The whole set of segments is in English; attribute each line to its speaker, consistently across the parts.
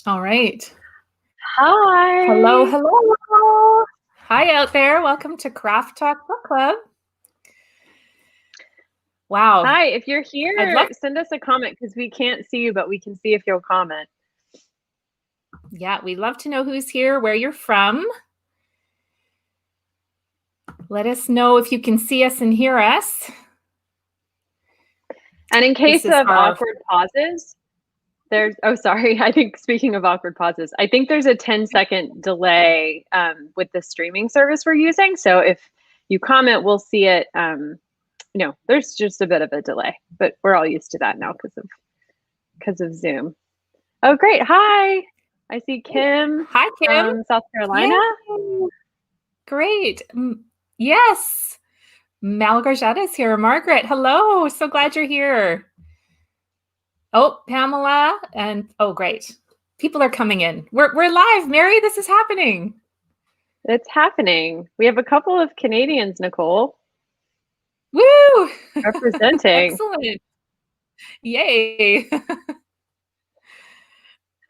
Speaker 1: All right.
Speaker 2: Hi.
Speaker 1: Hello, hello. Hi out there. Welcome to Craft Talk Book Club. Wow.
Speaker 2: Hi, if you're here,
Speaker 1: love-
Speaker 2: send us a comment because we can't see you, but we can see if you'll comment.
Speaker 1: Yeah, we'd love to know who's here, where you're from. Let us know if you can see us and hear us.
Speaker 2: And in case of awkward pauses, sorry, I think speaking of awkward pauses, I think there's a 10-second delay with the streaming service we're using. So if you comment, we'll see it. There's just a bit of a delay, but we're all used to that now because of Zoom. Oh, great. Hi. I see Kim.
Speaker 1: Hi, Kim.
Speaker 2: From South Carolina.
Speaker 1: Yay. Great. Yes. Malgorzata is here. Margaret, hello. So glad you're here. Oh, Pamela. Great. People are coming in. We're live, Mary. This is happening.
Speaker 2: It's happening. We have a couple of Canadians, Nicole.
Speaker 1: Woo!
Speaker 2: Representing.
Speaker 1: Excellent. Yay.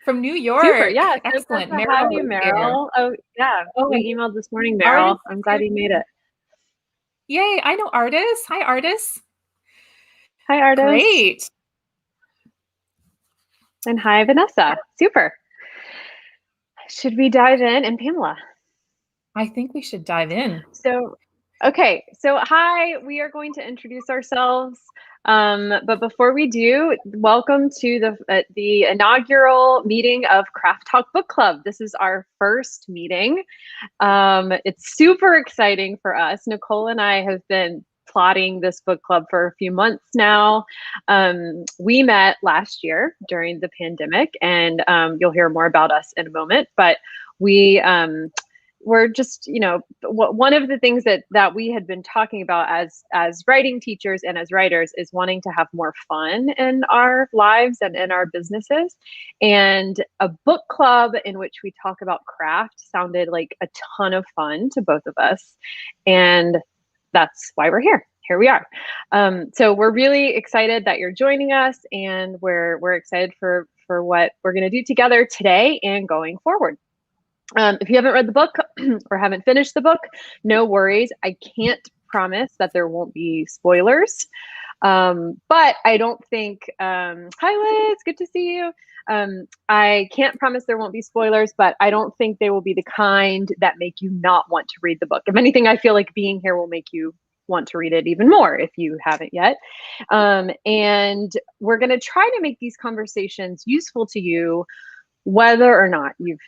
Speaker 1: From New York.
Speaker 2: Super. Yeah.
Speaker 1: Excellent.
Speaker 2: So good to have you, Meryl. Oh, yeah. We emailed this morning, Meryl. I'm glad you made it.
Speaker 1: Yay. I know Artis. Hi, Artis.
Speaker 2: Hi, Artis.
Speaker 1: Great.
Speaker 2: And hi, Vanessa. Super. Should we dive in? And Pamela?
Speaker 1: I think we should dive in.
Speaker 2: So hi, we are going to introduce ourselves. But before we do, welcome to the inaugural meeting of Craft Talk Book Club. This is our first meeting. It's super exciting for us. Nicole and I have been plotting this book club for a few months now. We met last year during the pandemic, and you'll hear more about us in a moment. But we're just, one of the things that we had been talking about as writing teachers and as writers is wanting to have more fun in our lives and in our businesses. And a book club in which we talk about craft sounded like a ton of fun to both of us. And that's why we're here. Here we are. So we're really excited that you're joining us, and we're excited for what we're going to do together today and going forward. If you haven't read the book or haven't finished the book, no worries. I can't promise that there won't be spoilers. But I don't think, hi Liz, good to see you. I can't promise there won't be spoilers, but I don't think they will be the kind that make you not want to read the book. If anything, I feel like being here will make you want to read it even more if you haven't yet. And we're going to try to make these conversations useful to you, whether or not you've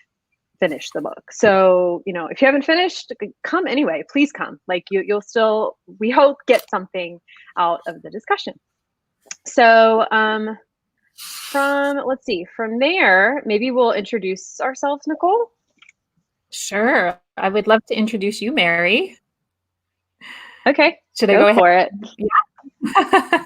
Speaker 2: finish the book. So, if you haven't finished, come anyway. Please come. Like you'll still, we hope, get something out of the discussion. So, from there, maybe we'll introduce ourselves, Nicole.
Speaker 1: Sure. I would love to introduce you, Mary.
Speaker 2: Okay.
Speaker 1: Should I go
Speaker 2: for
Speaker 1: ahead?
Speaker 2: it?
Speaker 1: Yeah.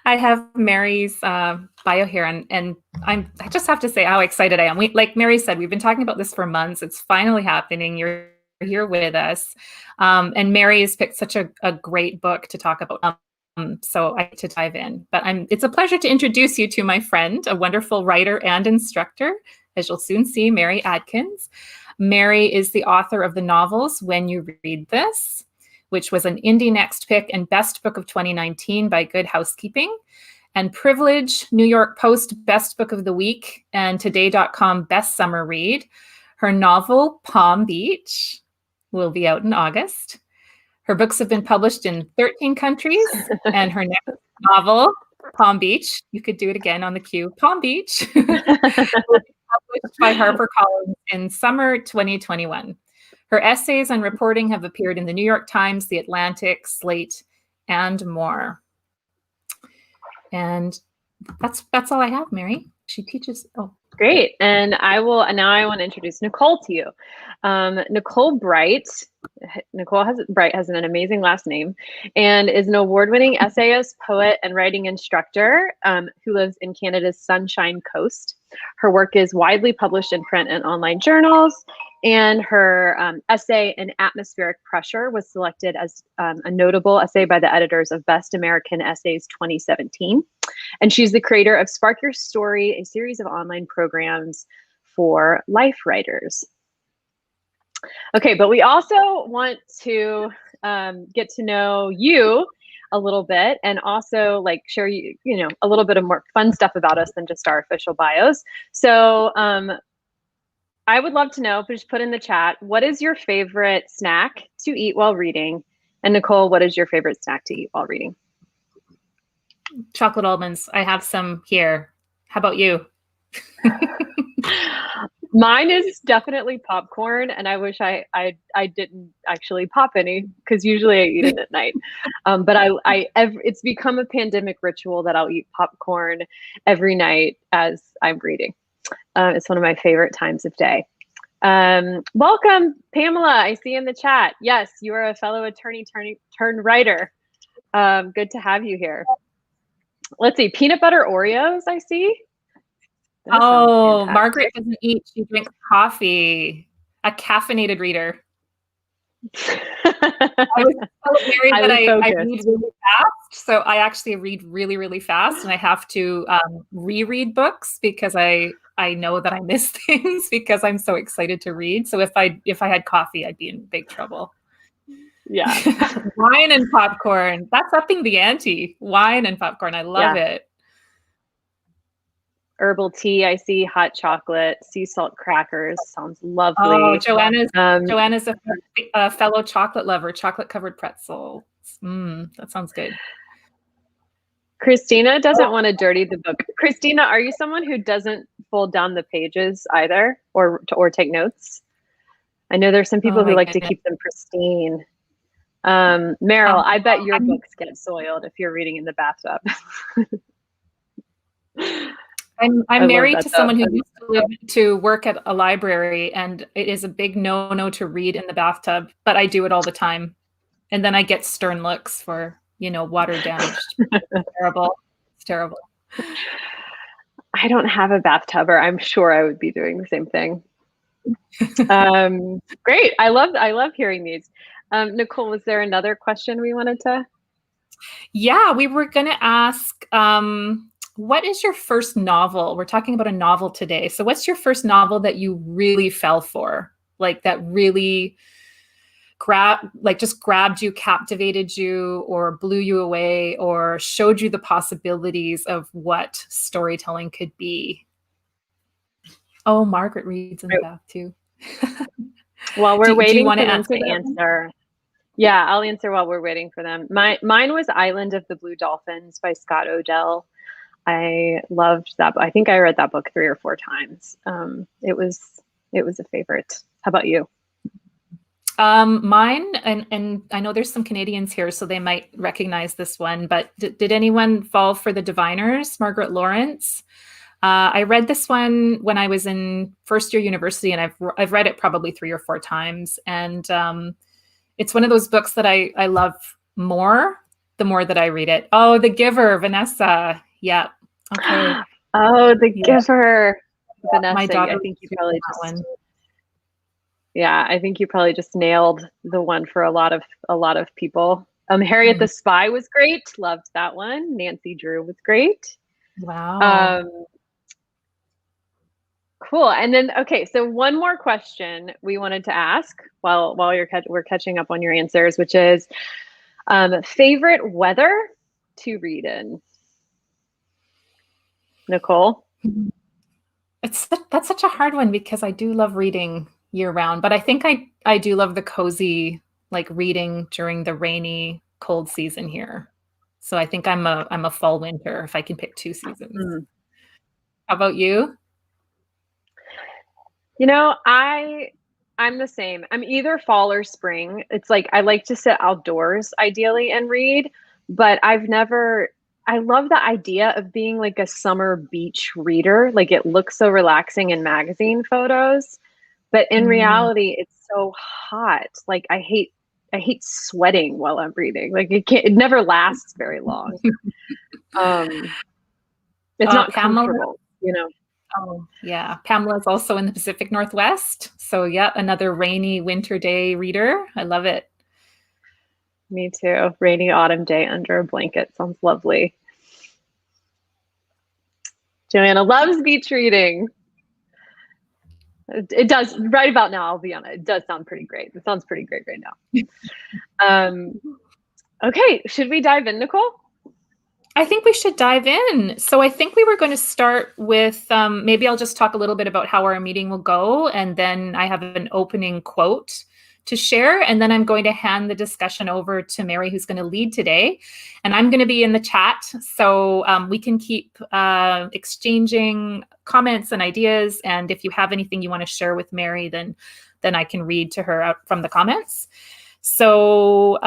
Speaker 1: I have Mary's bio here, and I just have to say how excited I am. Like Mary said, we've been talking about this for months. It's finally happening. You're here with us. And Mary has picked such a great book to talk about. So I get to dive in. But it's a pleasure to introduce you to my friend, a wonderful writer and instructor, as you'll soon see, Mary Adkins. Mary is the author of the novels When You Read This, which was an Indie Next Pick and Best Book of 2019 by Good Housekeeping, and Privilege, New York Post Best Book of the Week, and Today.com Best Summer Read. Her novel, Palm Beach, will be out in August. Her books have been published in 13 countries, and her next novel, Palm Beach, you could do it again on the cue, Palm Beach, will be published by HarperCollins in summer 2021. Her essays and reporting have appeared in the New York Times, The Atlantic, Slate, and more. And that's all I have, Mary. She teaches. Oh,
Speaker 2: great. And now I want to introduce Nicole to you. Nicole Breit. Breit has an amazing last name and is an award-winning essayist, poet, and writing instructor who lives in Canada's Sunshine Coast. Her work is widely published in print and online journals, and her essay in Atmospheric Pressure was selected as a notable essay by the editors of Best American Essays 2017. And she's the creator of Spark Your Story, a series of online programs for life writers. Okay, but we also want to get to know you a little bit, and also like share a little bit of more fun stuff about us than just our official bios. So I would love to know, just put in the chat, what is your favorite snack to eat while reading? And Nicole, what is your favorite snack to eat while reading?
Speaker 1: Chocolate almonds. I have some here. How about you?
Speaker 2: Mine is definitely popcorn, and I wish I didn't actually pop any, because usually I eat it at night. But it's become a pandemic ritual that I'll eat popcorn every night as I'm reading. It's one of my favorite times of day. Welcome, Pamela. I see in the chat. Yes, you are a fellow attorney turned writer. Good to have you here. Let's see, peanut butter Oreos, I see.
Speaker 1: Oh, Margaret doesn't eat. She drinks coffee. A caffeinated reader. I was so married that I read really fast. So I actually read really, really fast, and I have to reread books because I know that I miss things because I'm so excited to read. So if I had coffee, I'd be in big trouble.
Speaker 2: Yeah.
Speaker 1: Wine and popcorn. That's upping the ante. Wine and popcorn. I love it.
Speaker 2: Herbal tea, I see. Hot chocolate, sea salt crackers. Sounds lovely.
Speaker 1: Oh, Joanna's a fellow chocolate lover. Chocolate covered pretzels. That sounds good.
Speaker 2: Christina doesn't want to dirty the book. Christina, are you someone who doesn't fold down the pages either, or take notes? I know there's some people who like to keep them pristine. Meryl, I bet your books get soiled if you're reading in the bathtub.
Speaker 1: I'm married to someone who used to work at a library, and it is a big no to read in the bathtub, but I do it all the time. And then I get stern looks for, water damage. Terrible. It's terrible.
Speaker 2: I don't have a bathtub, or I'm sure I would be doing the same thing. Great. I love hearing these. Nicole, was there another question we wanted to?
Speaker 1: Yeah, we were going to ask, what is your first novel? We're talking about a novel today. So what's your first novel that you really fell for? Like that really just grabbed you, captivated you, or blew you away, or showed you the possibilities of what storytelling could be? Oh, Margaret reads in the bath too.
Speaker 2: While we're waiting for them to answer. Yeah, I'll answer while we're waiting for them. Mine was Island of the Blue Dolphins by Scott Odell. I loved that. I think I read that book 3 or 4 times. It was a favorite. How about you?
Speaker 1: Mine, and I know there's some Canadians here, so they might recognize this one, but did anyone fall for The Diviners, Margaret Lawrence? I read this one when I was in first year university, and I've read it probably 3 or 4 times. And it's one of those books that I love more the more that I read it. Oh, The Giver, Vanessa. Yeah. Okay.
Speaker 2: Oh, The Giver, Vanessa.
Speaker 1: My daughter,
Speaker 2: I think you probably just. Yeah, I think you probably just nailed the one for a lot of people. Harriet the Spy was great. Loved that one. Nancy Drew was great.
Speaker 1: Wow.
Speaker 2: Cool. And then, okay, so one more question we wanted to ask while we're catching up on your answers, which is favorite weather to read in. Nicole?
Speaker 1: That's such a hard one because I do love reading year round, but I think I do love the cozy, like reading during the rainy, cold season here. So I think I'm a fall winter if I can pick 2 seasons. How about you?
Speaker 2: I'm the same. I'm either fall or spring. It's like I like to sit outdoors ideally and read, but I love the idea of being like a summer beach reader. Like it looks so relaxing in magazine photos, but in reality, it's so hot. Like I hate sweating while I'm reading. Like it never lasts very long. It's not comfortable,
Speaker 1: Oh, yeah. Pamela's also in the Pacific Northwest. So, yeah, another rainy winter day reader. I love it.
Speaker 2: Me too. Rainy autumn day under a blanket. Sounds lovely. Joanna loves beach reading. It does right about now. I'll be honest. It does sound pretty great. It sounds pretty great right now. Okay, should we dive in, Nicole?
Speaker 1: I think we should dive in. So I think we were going to start with maybe I'll just talk a little bit about how our meeting will go, and then I have an opening quote to share, and then I'm going to hand the discussion over to Mary, who's going to lead today, and I'm going to be in the chat, so we can keep exchanging comments and ideas, and if you have anything you want to share with Mary, then I can read to her out from the comments. So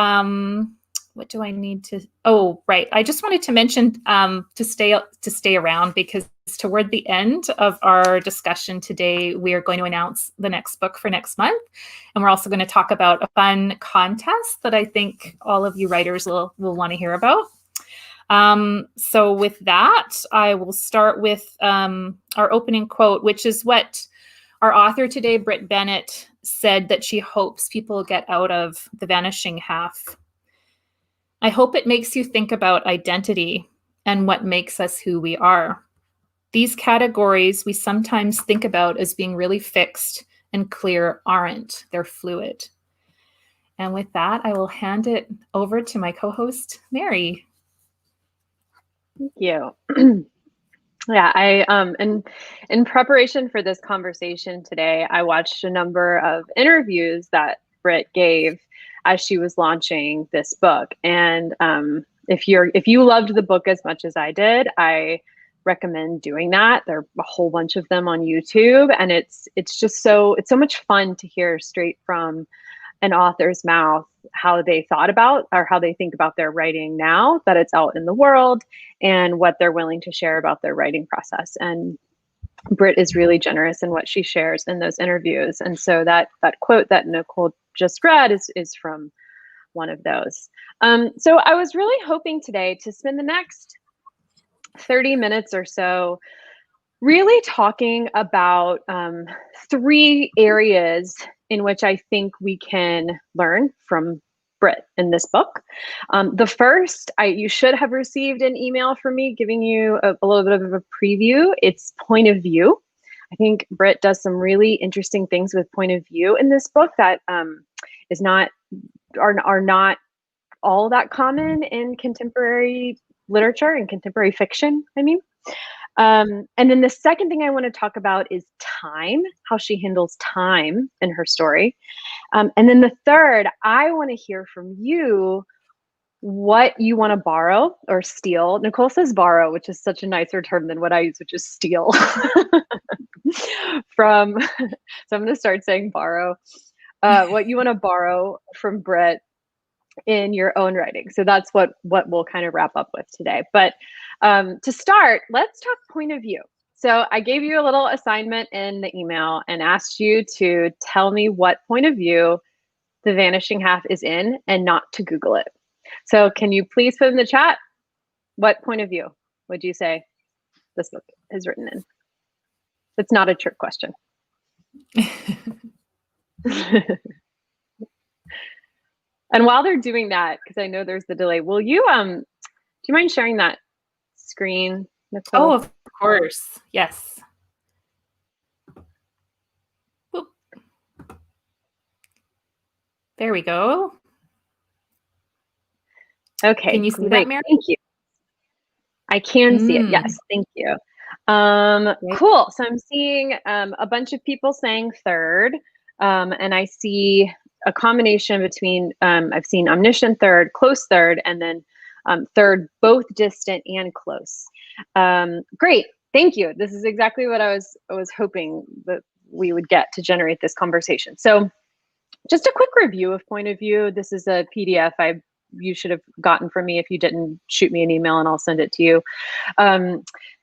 Speaker 1: what do I need to? Oh, right. I just wanted to mention to stay around, because toward the end of our discussion today, we are going to announce the next book for next month, and we're also going to talk about a fun contest that I think all of you writers will want to hear about. So with that, I will start with our opening quote, which is what our author today, Brit Bennett, said that she hopes people get out of The Vanishing Half. I hope it makes you think about identity and what makes us who we are. These categories we sometimes think about as being really fixed and clear aren't. They're fluid. And with that, I will hand it over to my co-host, Mary.
Speaker 2: Thank you. Yeah, in preparation for this conversation today, I watched a number of interviews that Brit gave as she was launching this book. And if you loved the book as much as I did, I recommend doing that. There are a whole bunch of them on YouTube, and it's so much fun to hear straight from an author's mouth how they thought about, or how they think about their writing now that it's out in the world, and what they're willing to share about their writing process. And Brit is really generous in what she shares in those interviews. And so that quote that Nicole just read is from one of those. So I was really hoping today to spend the next 30 minutes or so really talking about 3 areas in which I think we can learn from Brit in this book. The first, you should have received an email from me giving you a little bit of a preview. It's point of view. I think Brit does some really interesting things with point of view in this book that are not all that common in contemporary literature and contemporary fiction, I mean. And then the second thing I want to talk about is time, how she handles time in her story. And then the third, I want to hear from you what you want to borrow or steal. Nicole says borrow, which is such a nicer term than what I use, which is steal. So I'm going to start saying borrow. What you want to borrow from Brit in your own writing. So that's what we'll kind of wrap up with today. But to start, let's talk point of view. So I gave you a little assignment in the email and asked you to tell me what point of view The Vanishing Half is in, and not to Google it. So can you please put in the chat, what point of view would you say this book is written in? It's not a trick question. And while they're doing that, because I know there's the delay, will you do you mind sharing that screen, Nicole?
Speaker 1: Oh, of course. Yes. Boop. There we go.
Speaker 2: Okay.
Speaker 1: Can you see that, Mary?
Speaker 2: Thank you. I can see it. Yes, thank you. Cool. So I'm seeing a bunch of people saying third, and I see a combination between I've seen omniscient third, close third, and then third, both distant and close. Great. Thank you. This is exactly what I was hoping that we would get to generate this conversation. So just a quick review of point of view. This is a PDF you should have gotten from me. If you didn't, shoot me an email and I'll send it to you.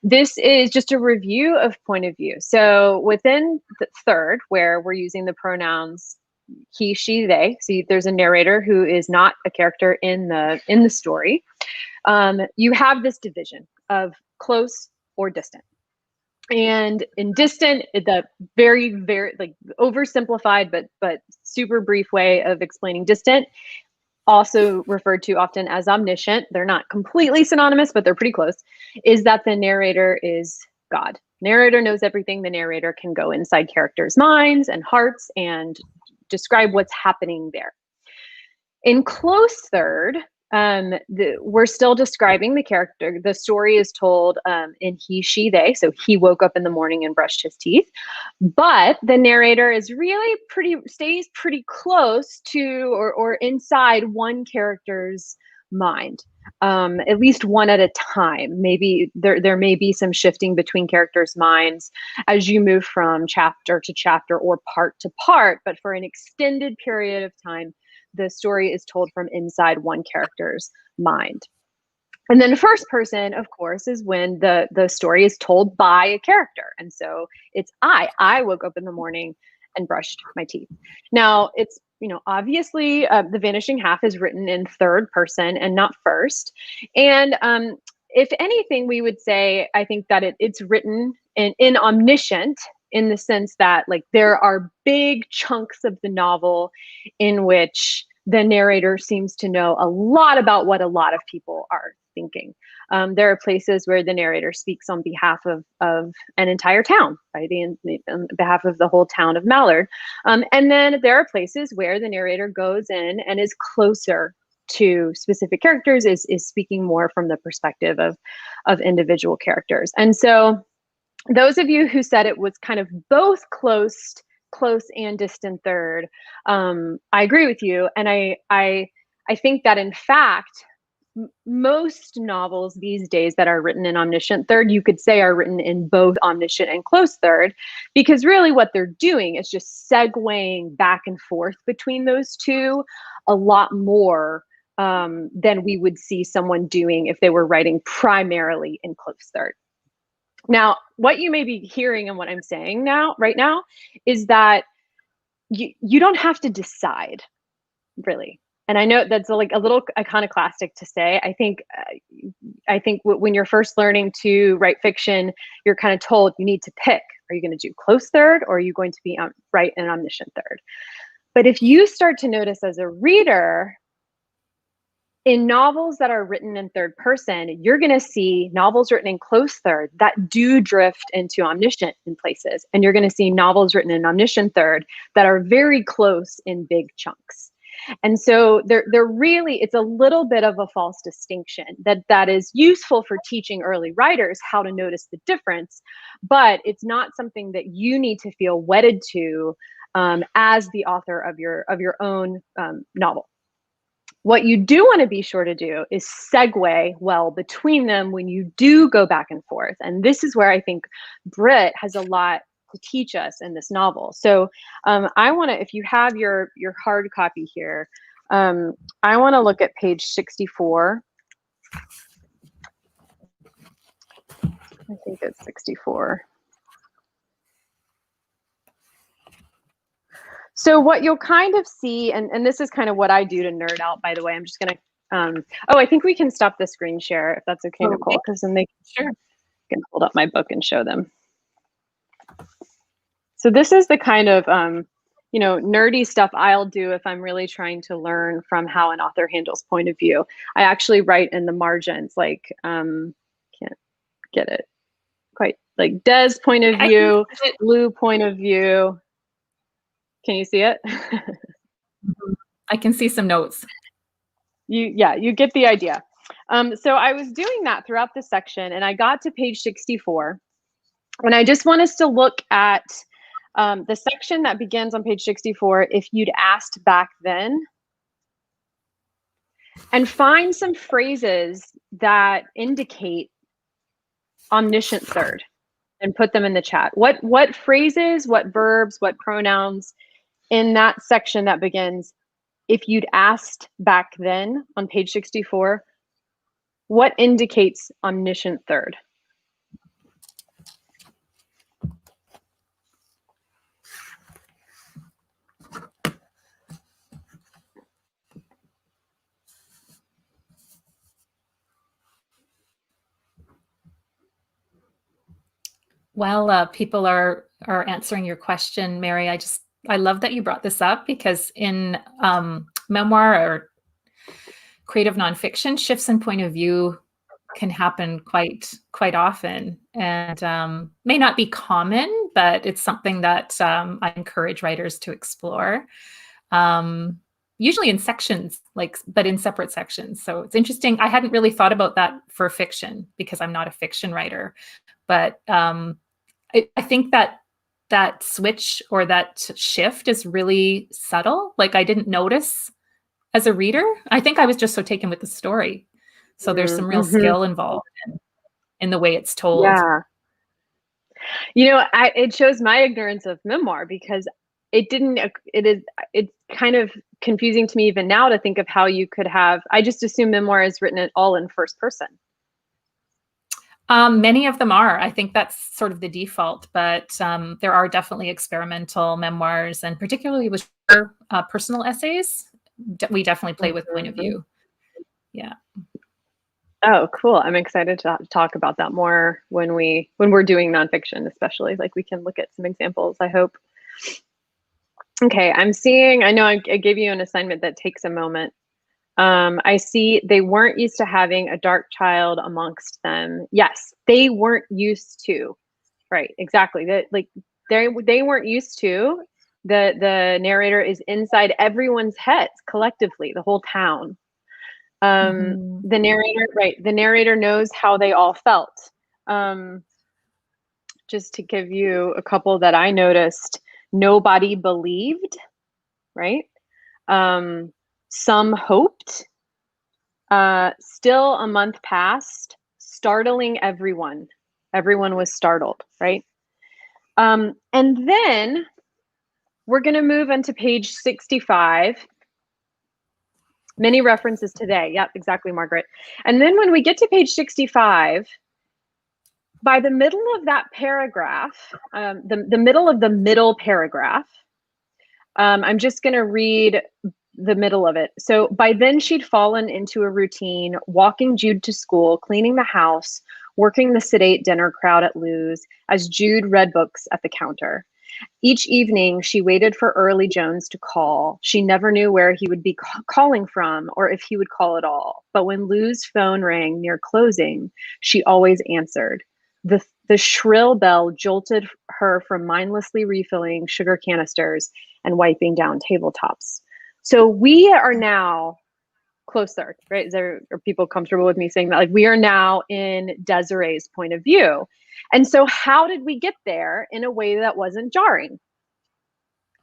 Speaker 2: This is just a review of point of view. So within the third, where we're using the pronouns he, she, they, see there's a narrator who is not a character in the story. You have this division of close or distant. And in distant, the very, very like oversimplified but super brief way of explaining distant, also referred to often as omniscient, they're not completely synonymous, but they're pretty close, is that the narrator is God. Narrator knows everything. The narrator can go inside characters' minds and hearts and describe what's happening there. In close third, we're still describing the character. The story is told in he, she, they. So he woke up in the morning and brushed his teeth. But the narrator is really stays pretty close to or inside one character's mind. At least one at a time. Maybe there may be some shifting between characters' minds as you move from chapter to chapter or part to part, but for an extended period of time, the story is told from inside one character's mind. And then first person, of course, is when the story is told by a character. And so it's I woke up in the morning and brushed my teeth. Now it's, obviously the Vanishing Half is written in third person and not first. And if anything, we would say, I think that it's written in omniscient, in the sense that like there are big chunks of the novel in which the narrator seems to know a lot about what a lot of people are thinking. There are places where the narrator speaks on behalf of an entire town, right? On behalf of the whole town of Mallard. And then there are places where the narrator goes in and is closer to specific characters, is speaking more from the perspective of individual characters. And so those of you who said it was kind of both close and distant third, I agree with you. And I think that in fact, most novels these days that are written in omniscient third, you could say are written in both omniscient and close third, because really what they're doing is just segueing back and forth between those two a lot more than we would see someone doing if they were writing primarily in close third. Now, what you may be hearing and what I'm saying right now, is that you don't have to decide, really. And I know that's like a little iconoclastic to say. I think when you're first learning to write fiction, you're kind of told you need to pick. Are you going to do close third, or are you going to be write an omniscient third? But if you start to notice as a reader, in novels that are written in third person, you're going to see novels written in close third that do drift into omniscient in places. And you're going to see novels written in omniscient third that are very close in big chunks. And so they're really, it's a little bit of a false distinction that is useful for teaching early writers how to notice the difference, but it's not something that you need to feel wedded to as the author of your own novel. What you do want to be sure to do is segue well between them when you do go back and forth. And this is where I think Brit has a lot to teach us in this novel. So I want to, if you have your hard copy here, I want to look at page 64. I think it's 64. So what you'll kind of see, and this is kind of what I do to nerd out, by the way. I'm just going to, I think we can stop the screen share if that's okay, Nicole, because then they can hold up my book and show them. So this is the kind of, nerdy stuff I'll do if I'm really trying to learn from how an author handles point of view. I actually write in the margins, like, can't get it quite, like Des point of view, Lou point of view. Can you see it?
Speaker 1: I can see some notes.
Speaker 2: You get the idea. So I was doing that throughout the section, and I got to page 64. And I just want us to look at the section that begins on page 64, if you'd asked back then, and find some phrases that indicate omniscient third and put them in the chat. What phrases, what verbs, what pronouns in that section that begins, if you'd asked back then on page 64, what indicates omniscient third?
Speaker 1: While people are answering your question, Mary, I love that you brought this up, because in memoir or creative nonfiction, shifts in point of view can happen quite often, and may not be common, but it's something that I encourage writers to explore. Usually in sections, but in separate sections. So it's interesting. I hadn't really thought about that for fiction because I'm not a fiction writer, but I think that switch or that shift is really subtle. Like I didn't notice as a reader. I think I was just so taken with the story. So there's some real skill involved in the way it's told.
Speaker 2: Yeah. It shows my ignorance of memoir because it's kind of confusing to me even now to think of how you could have, I just assume memoir is written all in first person.
Speaker 1: Many of them are. I think that's sort of the default, but there are definitely experimental memoirs, and particularly with personal essays, we definitely play with point of view. Yeah.
Speaker 2: Oh, cool. I'm excited to talk about that more when we're doing nonfiction, especially. Like we can look at some examples, I hope. Okay, I know I gave you an assignment that takes a moment. I see they weren't used to having a dark child amongst them. Yes, they weren't used to. Right, exactly. They weren't used to. The narrator is inside everyone's heads collectively, the whole town. The narrator knows how they all felt. Just to give you a couple that I noticed, nobody believed, right? Some hoped. Still a month passed, startling everyone. Everyone was startled, right? And then we're going to move into page 65. Many references today. Yep, exactly, Margaret. And then when we get to page 65, by the middle of that paragraph, the middle of the middle paragraph, I'm just going to read the middle of it. So by then she'd fallen into a routine, walking Jude to school, cleaning the house, working the sedate dinner crowd at Lou's as Jude read books at the counter. Each evening, she waited for Early Jones to call. She never knew where he would be calling from or if he would call at all. But when Lou's phone rang near closing, she always answered. The shrill bell jolted her from mindlessly refilling sugar canisters and wiping down tabletops. So we are now closer, right? Are people comfortable with me saying that? Like we are now in Desiree's point of view. And so how did we get there in a way that wasn't jarring?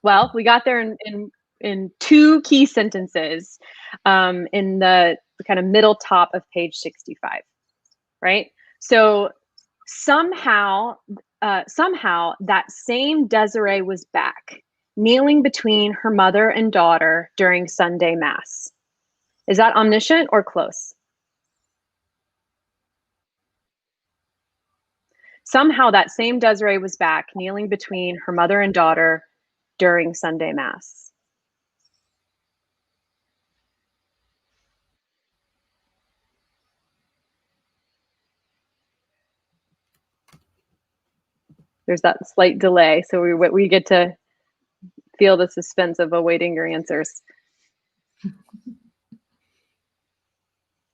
Speaker 2: Well, we got there in two key sentences in the kind of middle top of page 65, right? So somehow that same Desiree was back, kneeling between her mother and daughter during Sunday Mass. Is that omniscient or close? Somehow that same Desiree was back, kneeling between her mother and daughter during Sunday Mass. There's that slight delay, so we get to feel the suspense of awaiting your answers.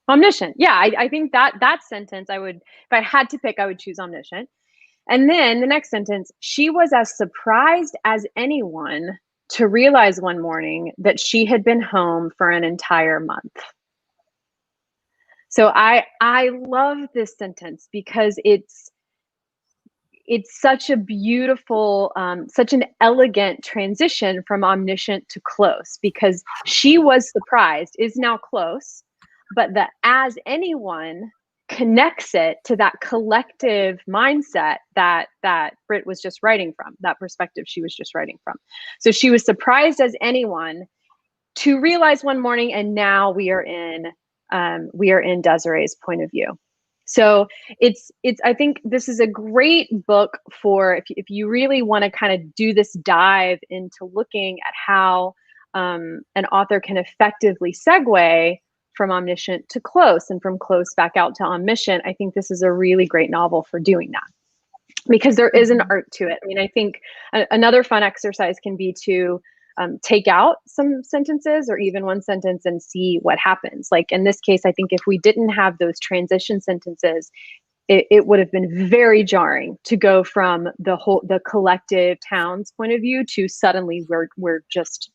Speaker 2: Omniscient. Yeah, I think that sentence if I had to pick, I would choose omniscient. And then the next sentence, she was as surprised as anyone to realize one morning that she had been home for an entire month. So I love this sentence because it's such a beautiful, such an elegant transition from omniscient to close, because she was surprised is now close, but the as anyone connects it to that collective mindset that Brit was just writing from, that perspective she was just writing from. So she was surprised as anyone to realize one morning, and now we are in Desiree's point of view. So it's I think this is a great book for if you really want to kind of do this dive into looking at how an author can effectively segue from omniscient to close and from close back out to omniscient. I think this is a really great novel for doing that, because there is an art to it. I mean, I think another fun exercise can be to take out some sentences or even one sentence and see what happens. Like in this case, I think if we didn't have those transition sentences, it would have been very jarring to go from the collective town's point of view to suddenly we're just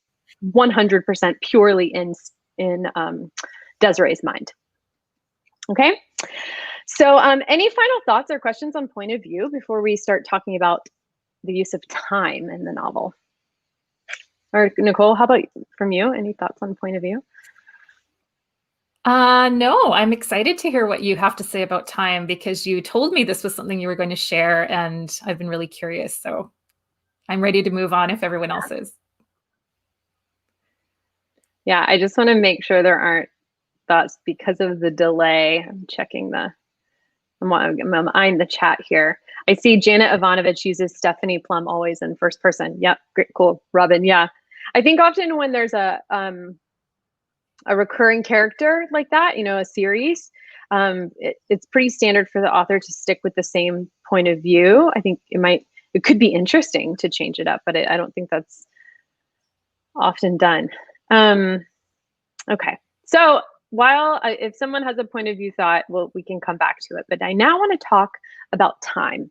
Speaker 2: 100% purely in Desiree's mind. Okay, so any final thoughts or questions on point of view before we start talking about the use of time in the novel? Or Nicole, how about from you? Any thoughts on point of view?
Speaker 1: No, I'm excited to hear what you have to say about time, because you told me this was something you were going to share, and I've been really curious. So I'm ready to move on if everyone else is.
Speaker 2: Yeah, I just want to make sure there aren't thoughts because of the delay. I'm checking I'm eyeing the chat here. I see Janet Ivanovich uses Stephanie Plum always in first person. Yep, great, cool. Robin, yeah. I think often when there's a recurring character like that, you know, a series, it's pretty standard for the author to stick with the same point of view. I think it could be interesting to change it up, but I don't think that's often done. Okay, so while if someone has a point of view thought, well, we can come back to it, but I now want to talk about time.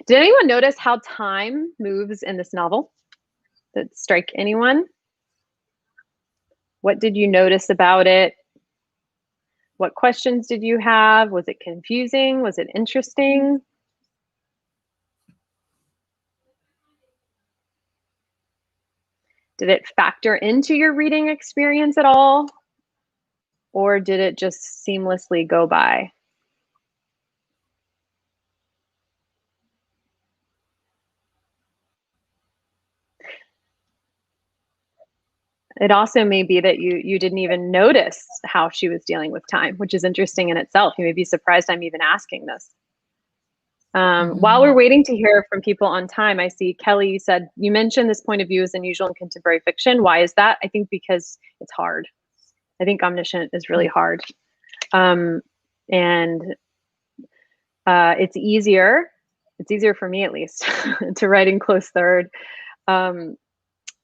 Speaker 2: Did anyone notice how time moves in this novel? Did it strike anyone? What did you notice about it? What questions did you have? Was it confusing? Was it interesting? Did it factor into your reading experience at all? Or did it just seamlessly go by? It also may be that you didn't even notice how she was dealing with time, which is interesting in itself. You may be surprised I'm even asking this. While we're waiting to hear from people on time, I see Kelly, you said, you mentioned this point of view is unusual in contemporary fiction. Why is that? I think because it's hard. I think omniscient is really hard. And it's easier for me at least, to write in close third.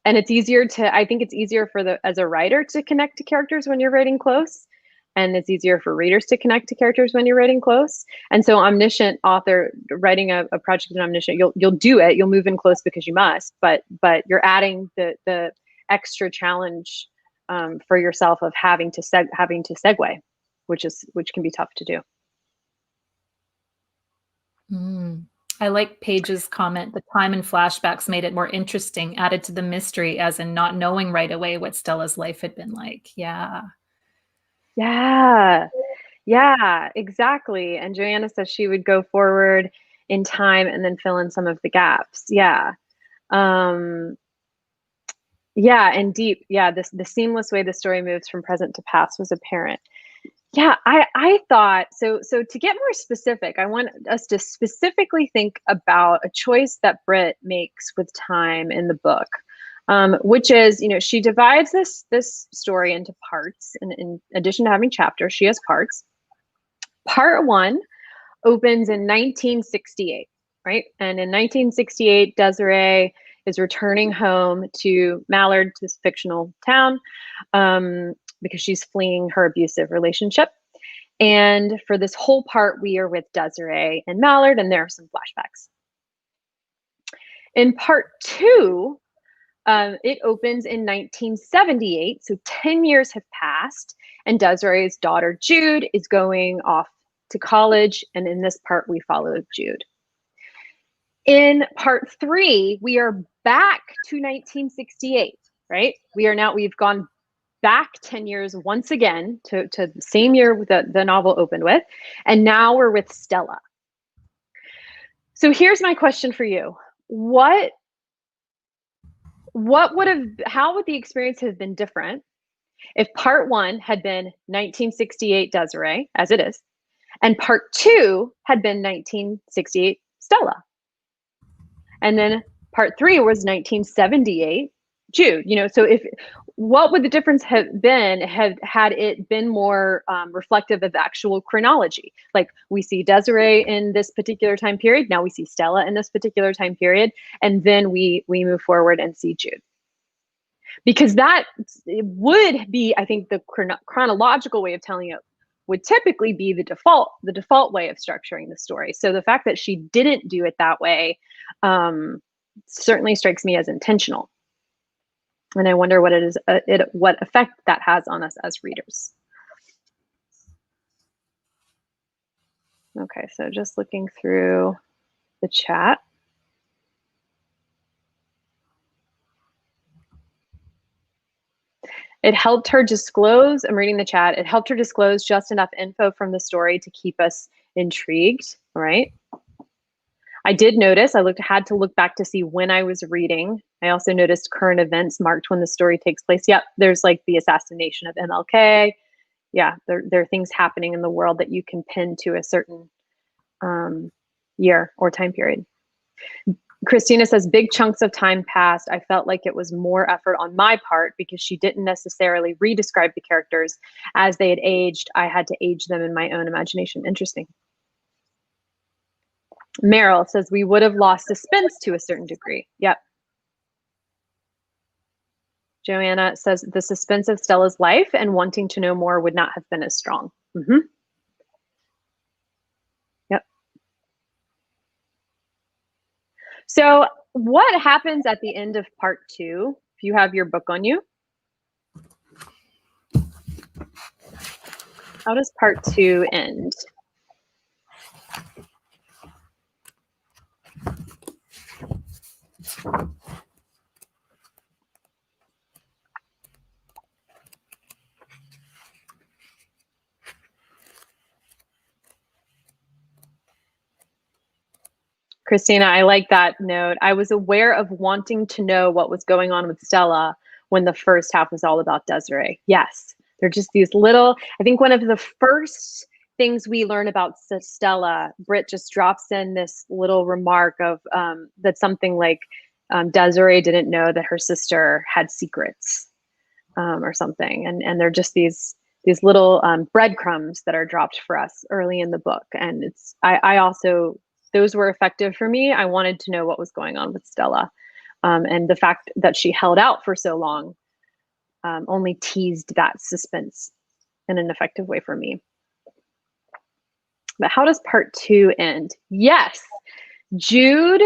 Speaker 2: And it's easier I think it's easier as a writer to connect to characters when you're writing close. And it's easier for readers to connect to characters when you're writing close. And so omniscient author writing a project in omniscient, you'll do it, you'll move in close because you must, but you're adding the extra challenge for yourself of having to segue, which can be tough to do.
Speaker 1: I like Paige's comment, the time and flashbacks made it more interesting, added to the mystery, as in not knowing right away what Stella's life had been like. Yeah, exactly. And Joanna says she would go forward in time and then fill in some of the gaps. Yeah. And deep. Yeah, the seamless way the story moves from present to past was apparent. Yeah, I thought, so to get more specific, I want us to specifically think about a choice that Brit makes with time in the book, which is, you know, she divides this story into parts. And in addition to having chapters, she has parts. Part 1 opens in 1968, right? And in 1968, Desiree is returning home to Mallard, this fictional town, because she's fleeing her abusive relationship. And for this whole part, we are with Desiree and Mallard, and there are some flashbacks. In part 2, it opens in 1978, so 10 years have passed, and Desiree's daughter Jude is going off to college, and in this part, we follow Jude. In part 3, we are back to 1968, right? We've gone back 10 years once again to the same year that the novel opened with, and now we're with Stella. So here's my question for you. How would the experience have been different if part 1 had been 1968 Desiree, as it is, and part 2 had been 1968 Stella? And then part 3 was 1978 Jude. You know, so what would the difference have been had it been more reflective of actual chronology? Like, we see Desiree in this particular time period, now we see Stella in this particular time period, and then we move forward and see Jude.
Speaker 2: because it would be, I think the chronological way of telling it would typically be the default way of structuring the story. So the fact that she didn't do it that way certainly strikes me as intentional. And I wonder what it is, what effect that has on us as readers. Okay, so just looking through the chat. It helped her disclose, I'm reading the chat, it helped her disclose just enough info from the story to keep us intrigued, right? I did notice, had to look back to see when I was reading. I also noticed current events marked when the story takes place. Yep, there's like the assassination of MLK. Yeah, there are things happening in the world that you can pin to a certain year or time period. Christina says, big chunks of time passed. I felt like it was more effort on my part because she didn't necessarily re-describe the characters as they had aged. I had to age them in my own imagination. Interesting. Meryl says, we would have lost suspense to a certain degree. Yep. Joanna says, the suspense of Stella's life and wanting to know more would not have been as strong. Mm-hmm. Yep. So what happens at the end of part 2, if you have your book on you? How does part 2 end? Christina, I like that note. I was aware of wanting to know what was going on with Stella when the first half was all about Desiree. Yes, they're just these little, I think one of the first things we learn about Stella, Brit just drops in this little remark of that something like Desiree didn't know that her sister had secrets or something. And they're just these little breadcrumbs that are dropped for us early in the book. And it's, I also, those were effective for me. I wanted to know what was going on with Stella. And the fact that she held out for so long only teased that suspense in an effective way for me. But how does part 2 end? Yes, Jude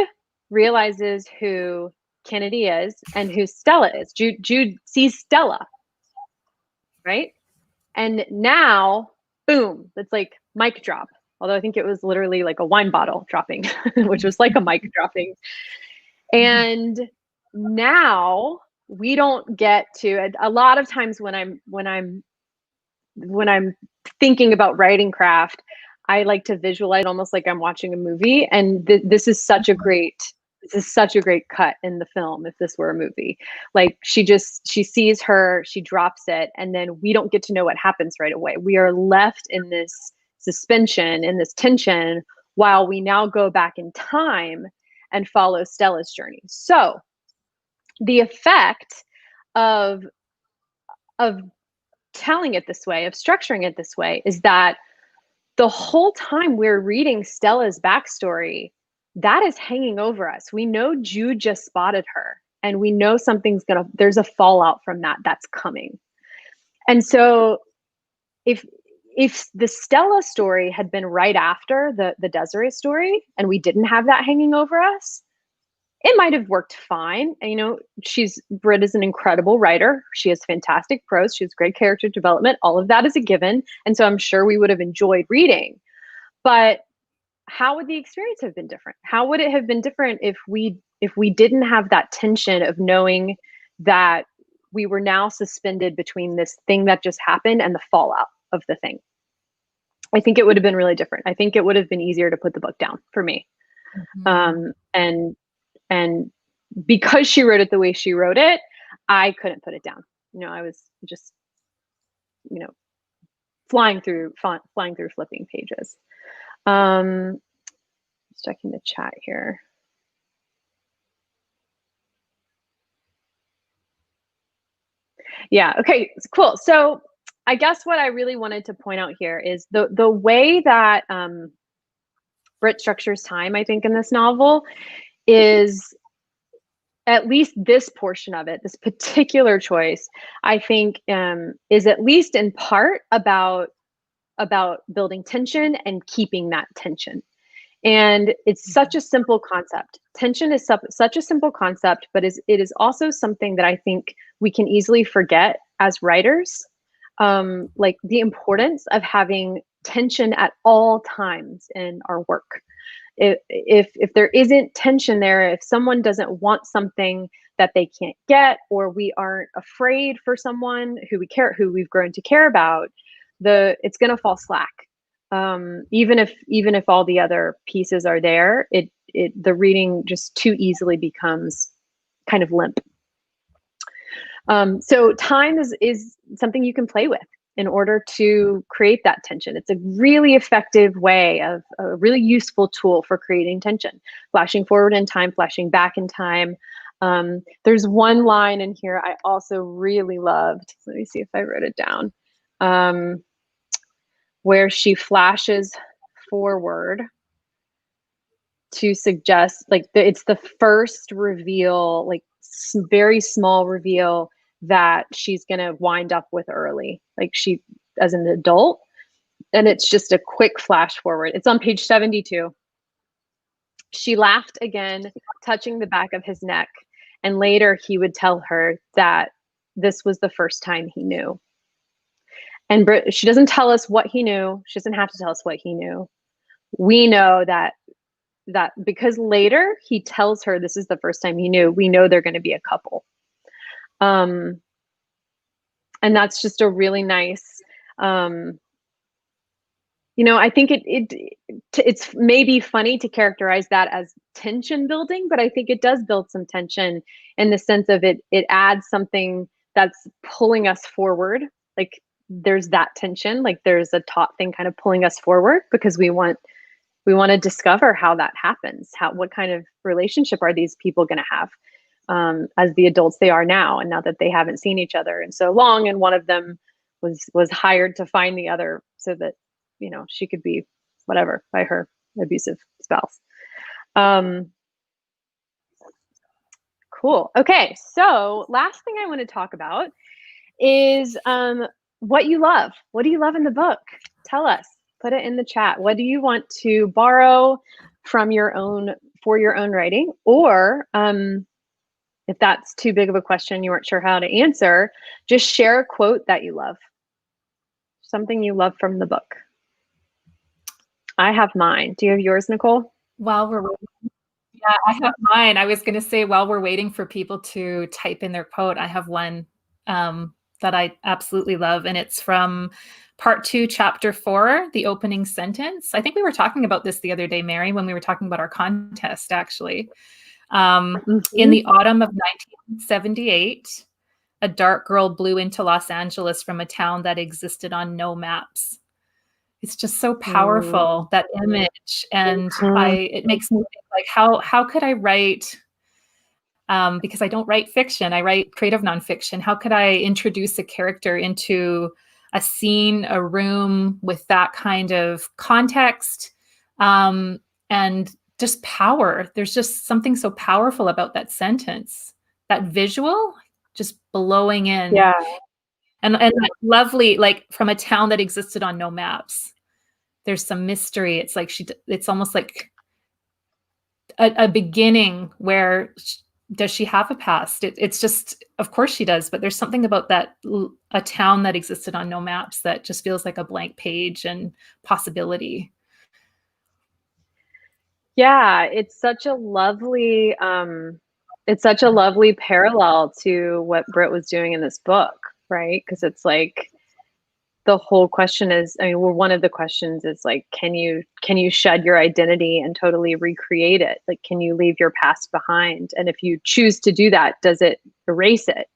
Speaker 2: realizes who Kennedy is and who Stella is. Jude sees Stella, right? And now, boom, it's like mic drop. Although I think it was literally like a wine bottle dropping, which was like a mic dropping. And now we don't get to, a lot of times when I'm thinking about writing craft, I like to visualize almost like I'm watching a movie. And this is such a great cut in the film if this were a movie. Like she sees her, she drops it, and then we don't get to know what happens right away. We are left in this suspension, in this tension, while we now go back in time and follow Stella's journey. So the effect of telling it this way, of structuring it this way, is that the whole time we're reading Stella's backstory, that is hanging over us. We know Jude just spotted her, and we know there's a fallout from that's coming. And so if the Stella story had been right after the Desiree story, and we didn't have that hanging over us, it might have worked fine. And, you know, Brit is an incredible writer. She has fantastic prose. She has great character development. All of that is a given. And so I'm sure we would have enjoyed reading. But how would the experience have been different? How would it have been different if we didn't have that tension of knowing that we were now suspended between this thing that just happened and the fallout of the thing? I think it would have been really different. I think it would have been easier to put the book down for me. Mm-hmm. And because she wrote it the way she wrote it, I couldn't put it down. You know, I was just, you know, flying through flipping pages. Just checking the chat here. Yeah, okay, cool. So I guess what I really wanted to point out here is the way that Brit structures time, I think, in this novel is, at least this portion of it, this particular choice, I think is at least in part about building tension and keeping that tension. And it's such a simple concept. Tension is such a simple concept, but it is also something that I think we can easily forget as writers, like the importance of having tension at all times in our work. If there isn't tension there, if someone doesn't want something that they can't get, or we aren't afraid for someone who we've grown to care about, it's going to fall slack. Even if all the other pieces are there, the reading just too easily becomes kind of limp. So time is something you can play with in order to create that tension. It's a really effective way of a really useful tool for creating tension. Flashing forward in time, flashing back in time. There's one line in here I also really loved. Let me see if I wrote it down. Where she flashes forward to suggest, like, it's the first reveal, like very small reveal, that she's going to wind up with early, like she as an adult. And it's just a quick flash forward. It's on page 72. She laughed again, touching the back of his neck. And later he would tell her that this was the first time he knew. And she doesn't tell us what he knew. She doesn't have to tell us what he knew. We know that because later he tells her this is the first time he knew, we know they're going to be a couple. And that's just a really nice, I think it's maybe funny to characterize that as tension building, but I think it does build some tension in the sense of it adds something that's pulling us forward. Like, there's that tension, like there's a taut thing kind of pulling us forward, because we want to discover how that happens. What kind of relationship are these people going to have as the adults they are now, and now that they haven't seen each other in so long, and one of them was hired to find the other so that she could be whatever by her abusive spouse. Cool. Okay, so last thing I want to talk about is what you love. What do you love in the book? Tell us. Put it in the chat. What do you want to borrow from for your own writing? Or if that's too big of a question, you weren't sure how to answer, just share a quote that you love. Something you love from the book. I have mine. Do you have yours, Nicole?
Speaker 1: While we're waiting, yeah, I have mine. I was going to say, while we're waiting for people to type in their quote, I have one that I absolutely love, and it's from Part 2, Chapter 4, the opening sentence. I think we were talking about this the other day, Mary, when we were talking about our contest, actually. In the autumn of 1978, a dark girl blew into Los Angeles from a town that existed on no maps. It's just so powerful, that image. And it makes me think, like, how could I write, because I don't write fiction, I write creative nonfiction. How could I introduce a character into a scene, a room with that kind of context, and just power? There's just something so powerful about that sentence, that visual just blowing in.
Speaker 2: Yeah.
Speaker 1: And that lovely, like, from a town that existed on no maps. There's some mystery. It's like it's almost like a beginning where does she have a past? It's just, of course she does, but there's something about that, a town that existed on no maps, that just feels like a blank page and possibility.
Speaker 2: Yeah, it's such a lovely parallel to what Brit was doing in this book, right? Because it's like, the whole question is, one of the questions is like, can you shed your identity and totally recreate it? Like, can you leave your past behind? And if you choose to do that, does it erase it?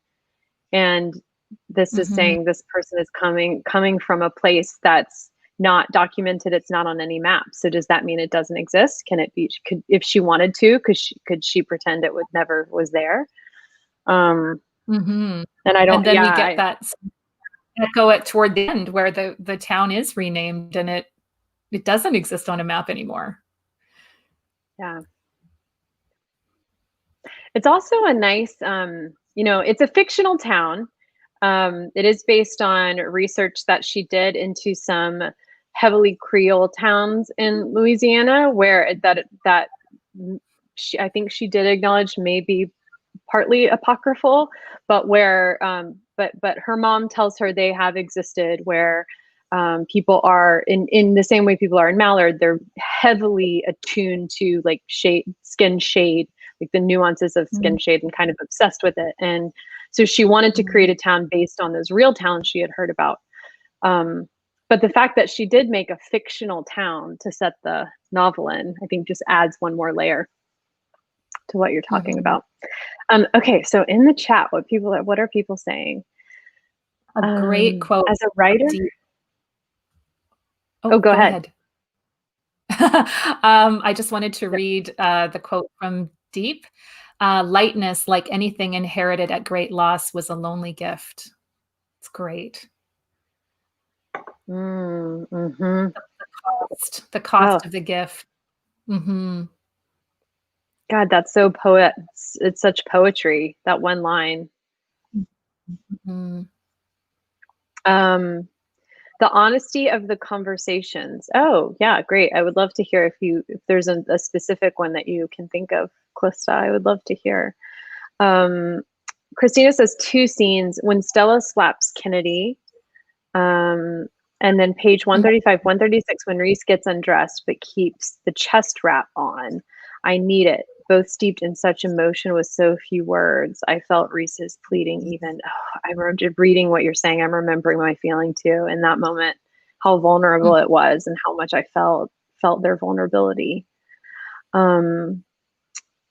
Speaker 2: And this is saying this person is coming from a place that's not documented. It's not on any map. So does that mean it doesn't exist? Can it be? If she wanted to, could she pretend it never was there? And I don't.
Speaker 1: And then we get that echo it toward the end, where the town is renamed and it doesn't exist on a map anymore.
Speaker 2: Yeah. It's also a nice, it's a fictional town. It is based on research that she did into some heavily Creole towns in Louisiana, where that I think she did acknowledge maybe partly apocryphal, but where but her mom tells her they have existed, where people are in the same way people are in Mallard. They're heavily attuned to like skin shade, like the nuances of skin shade, and kind of obsessed with it. And so she wanted to create a town based on those real towns she had heard about. But the fact that she did make a fictional town to set the novel in, I think just adds one more layer to what you're talking about. Okay, so in the chat, what are people saying?
Speaker 1: A great quote.
Speaker 2: As a writer?
Speaker 1: Oh,
Speaker 2: go ahead.
Speaker 1: I just wanted to read the quote from Deep. Lightness, like anything inherited at great loss, was a lonely gift. It's great.
Speaker 2: Mm-hmm.
Speaker 1: The cost of the gift. Mm-hmm.
Speaker 2: God, that's so it's such poetry, that one line.
Speaker 1: Mm-hmm.
Speaker 2: The honesty of the conversations. Oh, yeah, great. I would love to hear if there's a specific one that you can think of, Calista. I would love to hear. Christina says 2 scenes when Stella slaps Kennedy. And then page 135, 136, when Reese gets undressed but keeps the chest wrap on. I need it. Both steeped in such emotion with so few words. I felt Reese's pleading even. Oh, I remember reading what you're saying. I'm remembering my feeling too in that moment, how vulnerable it was and how much I felt their vulnerability.